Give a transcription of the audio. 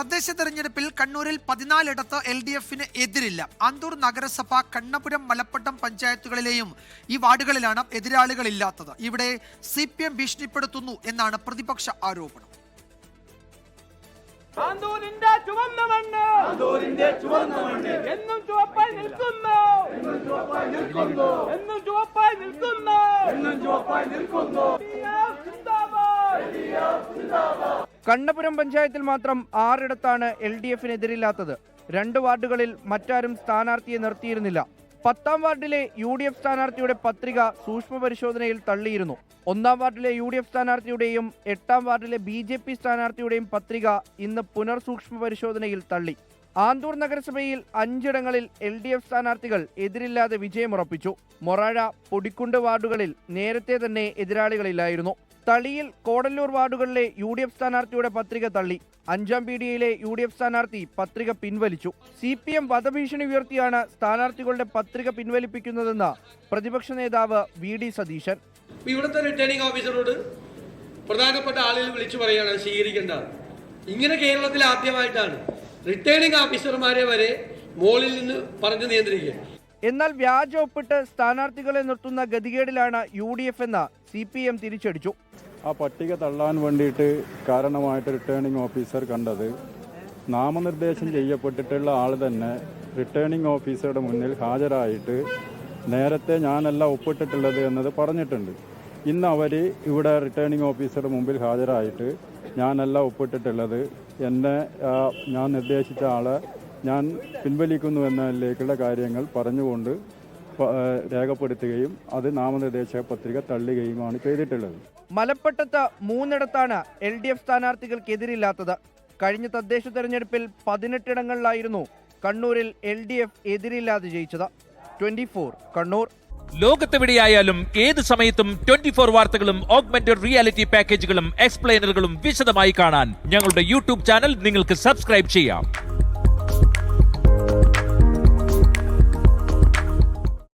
തദ്ദേശ തെരഞ്ഞെടുപ്പിൽ കണ്ണൂരിൽ 14 LDFന് എതിരില്ല. ആന്തൂർ നഗരസഭ, കണ്ണപുരം, മലപ്പട്ടം പഞ്ചായത്തുകളിലെയും ഈ വാർഡുകളിലാണ് എതിരാളികളില്ലാത്തത്. ഇവിടെ CPM ഭീഷണിപ്പെടുത്തുന്നു എന്നാണ് പ്രതിപക്ഷ ആരോപണം. കണ്ണപുരം പഞ്ചായത്തിൽ മാത്രം 6 LDFനെതിരില്ലാത്തത്. 2 വാർഡുകളിൽ മറ്റാരും സ്ഥാനാർത്ഥിയെ നിർത്തിയിരുന്നില്ല. 10ാം വാർഡിലെ UDF സ്ഥാനാർത്ഥിയുടെ പത്രിക സൂക്ഷ്മ പരിശോധനയിൽ തള്ളിയിരുന്നു. 1ാം വാർഡിലെ UDF സ്ഥാനാർത്ഥിയുടെയും 8ാം വാർഡിലെ BJP സ്ഥാനാർത്ഥിയുടെയും പത്രിക ഇന്ന് പുനർസൂക്ഷ്മ പരിശോധനയിൽ തള്ളി. ആന്തൂർ നഗരസഭയിൽ 5 ഇടങ്ങളിൽ LDF സ്ഥാനാർത്ഥികൾ എതിരില്ലാതെ വിജയമുറപ്പിച്ചു. മൊറാഴ, പൊടിക്കുണ്ട് വാർഡുകളിൽ നേരത്തെ തന്നെ എതിരാളികളില്ലായിരുന്നു. തളിയിൽ, കോടല്ലൂർ വാർഡുകളിലെ UDF സ്ഥാനാർത്ഥിയുടെ പത്രിക തള്ളി. 5ാം പീടികയിലെ UDF സ്ഥാനാർത്ഥി പത്രിക പിൻവലിച്ചു. CPM വധഭീഷണി ഉയർത്തിയാണ് സ്ഥാനാർത്ഥികളുടെ പത്രിക പിൻവലിപ്പിക്കുന്നതെന്ന് പ്രതിപക്ഷ നേതാവ് VD സതീശൻ. ഇവിടുത്തെ റിട്ടേണിംഗ് ഓഫീസറോട് പ്രധാനപ്പെട്ട ആളുകൾ വിളിച്ചു പറയുകയാണ് സ്വീകരിക്കേണ്ടത്. ഇങ്ങനെ കേരളത്തിൽ ആദ്യമായിട്ടാണ് റിട്ടേണിംഗ് ഓഫീസർമാരെ വരെ മോളിൽ നിന്ന് പറഞ്ഞു നിയന്ത്രിക്കുക. എന്നാൽ വ്യാജ ഒപ്പിട്ട് സ്ഥാനാർത്ഥികളെ നിർത്തുന്ന ഗതികേടിലാണ് UDF എന്ന് CPM തിരിച്ചടിച്ചു. ആ പട്ടിക തള്ളാൻ വേണ്ടിയിട്ട് കാരണമായിട്ട് റിട്ടേണിംഗ് ഓഫീസർ കണ്ടത്, നാമനിർദ്ദേശം ചെയ്യപ്പെട്ടിട്ടുള്ള ആൾ തന്നെ റിട്ടേണിംഗ് ഓഫീസറുടെ മുന്നിൽ ഹാജരായിട്ട് നേരത്തെ ഞാനല്ല ഒപ്പിട്ടിട്ടുള്ളത് എന്നത് പറഞ്ഞിട്ടുണ്ട്. ഇന്ന് അവർ ഇവിടെ റിട്ടേണിംഗ് ഓഫീസറുടെ മുമ്പിൽ ഹാജരായിട്ട് ഞാനല്ല ഒപ്പിട്ടിട്ടുള്ളത്, ഞാൻ നിർദ്ദേശിച്ച ആളെ ഞാൻ പിൻവലിക്കുന്നു എന്നതിലേക്കുള്ള കാര്യങ്ങൾ പറഞ്ഞുകൊണ്ട് രേഖപ്പെടുത്തുകയും അത് നാമനിർദ്ദേശ പത്രിക തള്ളുകയുമാണ് ചെയ്തിട്ടുള്ളത്. മലപ്പട്ടത്ത് 3 LDF സ്ഥാനാർത്ഥികൾക്കെതിരില്ലാത്തത്. കഴിഞ്ഞ തദ്ദേശ തെരഞ്ഞെടുപ്പിൽ 18 ഇടങ്ങളിലായിരുന്നു കണ്ണൂരിൽ LDF എതിരില്ലാതെ ജയിച്ചത്. 24 കണ്ണൂർ. ലോകത്തെവിടെയായാലും ഏത് സമയത്തും 24 വാർത്തകളും ഓഗ്മെന്റഡ് റിയാലിറ്റി പാക്കേജുകളും എക്സ്പ്ലെയിനറുകളും വിശദമായി കാണാൻ ഞങ്ങളുടെ YouTube ചാനൽ നിങ്ങൾക്ക് സബ്സ്ക്രൈബ് ചെയ്യാം.